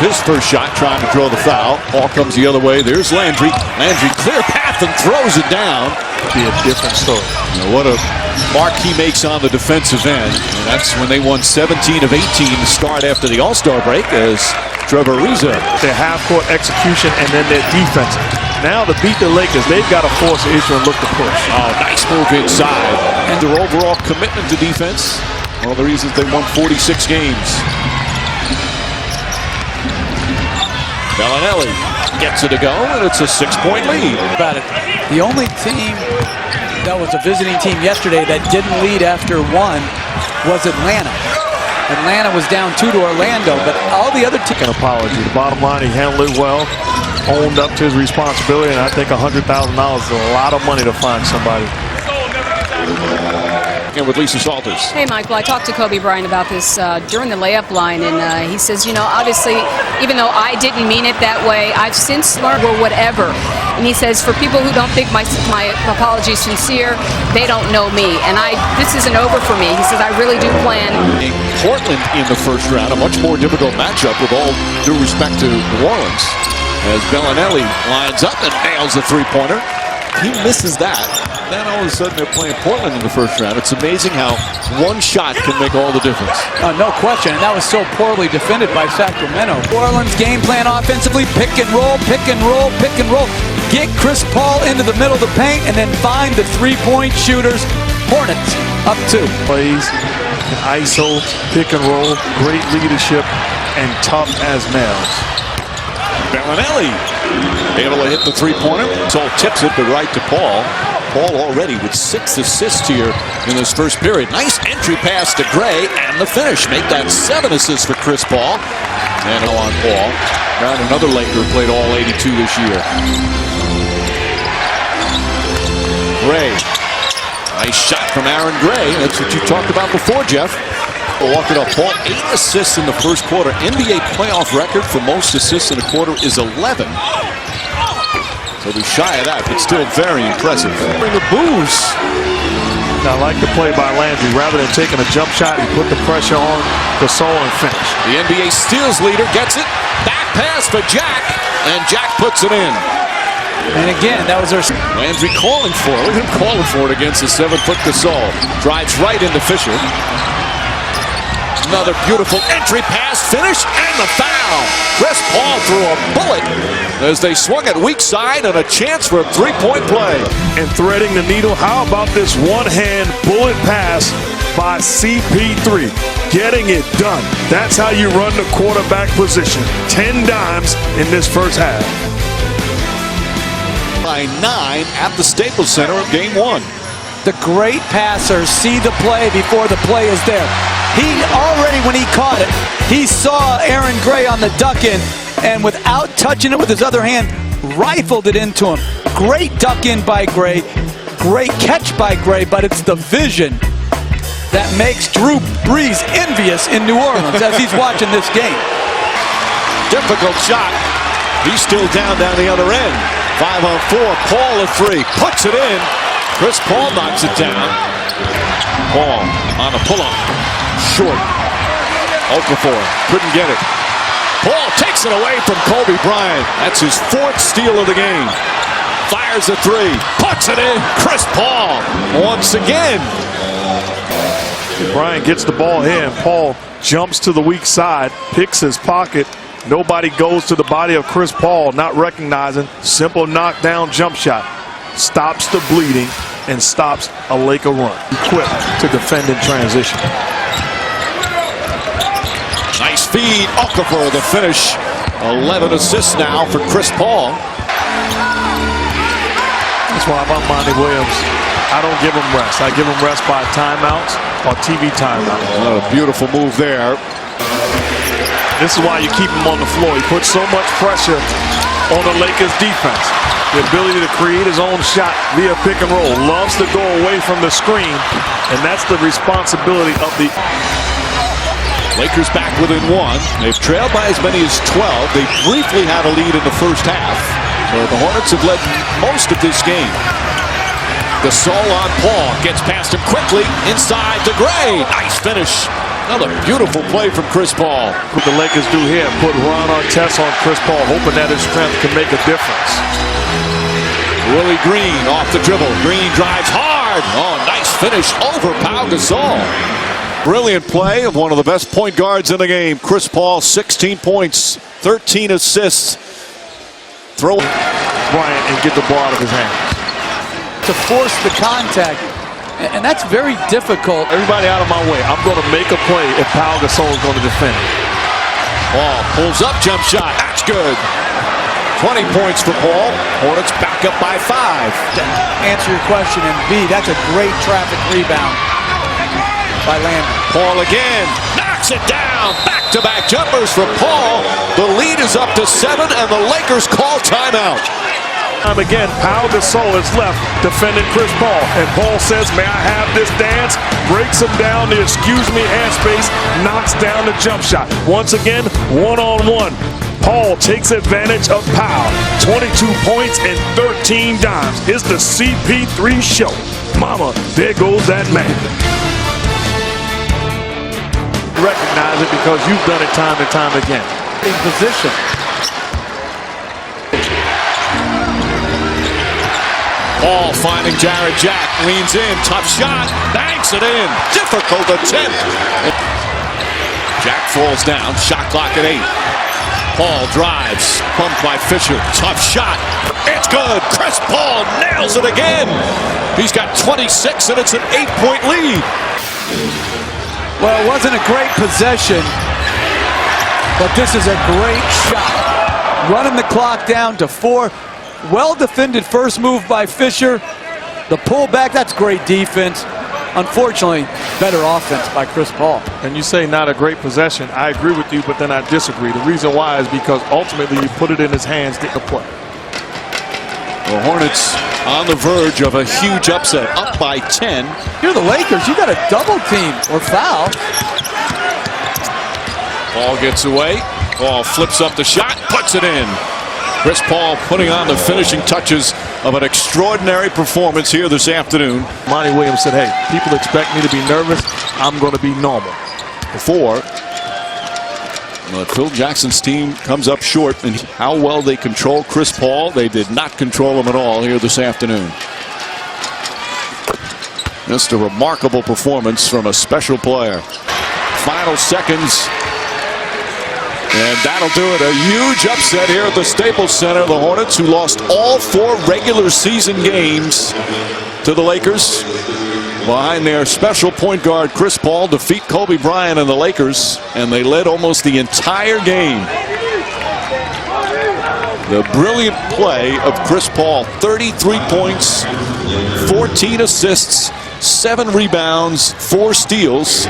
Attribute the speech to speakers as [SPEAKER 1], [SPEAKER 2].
[SPEAKER 1] misses his first shot trying to draw the foul. Ball comes the other way. There's Landry. Landry clear path and throws it down.
[SPEAKER 2] Be a different story.
[SPEAKER 1] What a mark he makes on the defensive end. And that's when they won 17 of 18 to start after the All-Star break as Trevor Ariza.
[SPEAKER 2] Their half-court execution and then their defense. Now to beat the Lakers, they've got to force the issue and look to push.
[SPEAKER 1] Oh, nice move inside. And their overall commitment to defense, one of the reasons they won 46 games. Bellinelli gets it to go, and it's a 6-point lead.
[SPEAKER 3] About it. The only team that was a visiting team yesterday that didn't lead after one was Atlanta. Atlanta was down 2 to Orlando, but all the other teams.
[SPEAKER 2] An apology. The bottom line, he handled it well, owned up to his responsibility, and I think $100,000 is a lot of money to find somebody.
[SPEAKER 1] And with Lisa Salters.
[SPEAKER 4] Hey, Michael, I talked to Kobe Bryant about this during the layup line, and he says, you know, obviously, even though I didn't mean it that way, I've since learned or whatever. And he says, for people who don't think my apology is sincere, they don't know me. And this isn't over for me. He says, I really do plan.
[SPEAKER 1] Portland in the first round, a much more difficult matchup with all due respect to New Orleans. As Bellinelli lines up and nails a three-pointer. He misses that. Then all of a sudden they're playing Portland in the first round. It's amazing how one shot can make all the difference.
[SPEAKER 3] No question, and that was so poorly defended by Sacramento. New Orleans game plan offensively, pick and roll, pick and roll, pick and roll. Get Chris Paul into the middle of the paint and then find the three-point shooters. Hornets up 2.
[SPEAKER 2] Plays, ISO, pick and roll, great leadership, and tough as nails.
[SPEAKER 1] Bellinelli able to hit the three-pointer. So tips it, but right to Paul. Paul already with 6 assists here in this first period. Nice entry pass to Gray and the finish. Make that 7 assists for Chris Paul. And on Paul. Got another Laker who played all 82 this year. Gray. Nice shot from Aaron Gray. That's what you talked about before, Jeff. Walk it up. Paul, 8 assists in the first quarter. NBA playoff record for most assists in a quarter is 11. So be shy of that, but still very impressive. Bring the boost.
[SPEAKER 2] I like the play by Landry. Rather than taking a jump shot, he put the pressure on Gasol and finish.
[SPEAKER 1] The NBA steals leader gets it. Back pass for Jack, and Jack puts it in.
[SPEAKER 3] And again, that was our...
[SPEAKER 1] Landry calling for it. Look at him calling for it against the 7-foot Gasol. Drives right into Fisher. Another beautiful entry pass, finish, and the foul. Chris Paul threw a bullet as they swung it weak side and a chance for a three-point play.
[SPEAKER 2] And threading the needle, how about this one-hand bullet pass by CP3? Getting it done. That's how you run the quarterback position. 10 dimes in this first half.
[SPEAKER 1] By 9 at the Staples Center of Game 1.
[SPEAKER 3] The great passers see the play before the play is there. He already, when he caught it, he saw Aaron Gray on the duck in, and without touching it with his other hand, rifled it into him. Great duck in by Gray, great catch by Gray, but it's the vision that makes Drew Brees envious in New Orleans as he's watching this game.
[SPEAKER 1] Difficult shot. He's still down the other end. 5-on-4, Paul a 3, puts it in. Chris Paul knocks it down. Paul on a pull-up. Short. Okafor couldn't get it. Paul takes it away from Kobe Bryant. That's his 4th steal of the game. Fires a 3. Puts it in. Chris Paul once again.
[SPEAKER 2] Bryant gets the ball here, and Paul jumps to the weak side, picks his pocket. Nobody goes to the body of Chris Paul, not recognizing. Simple knockdown jump shot. Stops the bleeding and stops a Laker run. Equipped to defend in transition.
[SPEAKER 1] Nice feed. Okafor the finish. 11 assists now for Chris Paul.
[SPEAKER 2] That's why about Monty Williams, I don't give him rest. I give him rest by timeouts or TV timeouts.
[SPEAKER 1] Oh, a beautiful move there.
[SPEAKER 2] This is why you keep him on the floor. He puts so much pressure on the Lakers defense. The ability to create his own shot via pick and roll. Loves to go away from the screen, and that's the responsibility of the...
[SPEAKER 1] Lakers back within 1. They've trailed by as many as 12. They briefly had a lead in the first half. So the Hornets have led most of this game. Gasol on Paul. Gets past him quickly. Inside to Gray. Nice finish. Another beautiful play from Chris Paul.
[SPEAKER 2] What the Lakers do here, put Ron Artest on Chris Paul, hoping that his strength can make a difference.
[SPEAKER 1] Willie Green off the dribble. Green drives hard. Oh, nice finish over Pau Gasol. Brilliant play of one of the best point guards in the game. Chris Paul, 16 points, 13 assists. Throw
[SPEAKER 2] Bryant and get the ball out of his hands.
[SPEAKER 3] To force the contact, and that's very difficult.
[SPEAKER 2] Everybody out of my way. I'm going to make a play if Pau Gasol is going to defend it.
[SPEAKER 1] Paul pulls up, jump shot. That's good. 20 points for Paul. Hornets back up by 5.
[SPEAKER 3] To answer your question, and B, that's a great traffic rebound by Landry.
[SPEAKER 1] Paul again knocks it down. Back-to-back jumpers for Paul. The lead is up to 7, and the Lakers call timeout.
[SPEAKER 2] Time again, Pau Gasol is left defending Chris Paul, and Paul says, "May I have this dance?" Breaks him down the excuse me airspace, knocks down the jump shot. Once again, one-on-one. Paul takes advantage of Pau. 22 points and 13 dimes. It's the CP3 show. Mama, there goes that man. Recognize it because you've done it time and time again.
[SPEAKER 3] In position.
[SPEAKER 1] Paul finding Jared Jack, leans in, tough shot, banks it in, difficult attempt. Jack falls down, shot clock at 8. Paul drives, pumped by Fisher, tough shot, it's good. Chris Paul nails it again. He's got 26 and it's an 8-point lead.
[SPEAKER 3] Well, it wasn't a great possession, but this is a great shot. Running the clock down to 4. Well defended first move by Fisher. The pullback, that's great defense. Unfortunately, better offense by Chris Paul.
[SPEAKER 2] And you say not a great possession. I agree with you, but then I disagree. The reason why is because ultimately you put it in his hands, get the play.
[SPEAKER 1] The Hornets on the verge of a huge upset, up by 10.
[SPEAKER 3] You're the Lakers, you got a double team or foul.
[SPEAKER 1] Paul gets away. Paul flips up the shot, puts it in. Chris Paul putting on the finishing touches of an extraordinary performance here this afternoon.
[SPEAKER 2] Monty Williams said, "Hey, people expect me to be nervous. I'm going to be normal."
[SPEAKER 1] Before, but Phil Jackson's team comes up short, and how well they control Chris Paul. They did not control him at all here this afternoon. Just a remarkable performance from a special player. Final seconds. And that'll do it. A huge upset here at the Staples Center. The Hornets, who lost all 4 regular season games to the Lakers, behind their special point guard Chris Paul, defeat Kobe Bryant and the Lakers, and they led almost the entire game. The brilliant play of Chris Paul, 33 points, 14 assists, 7 rebounds, 4 steals.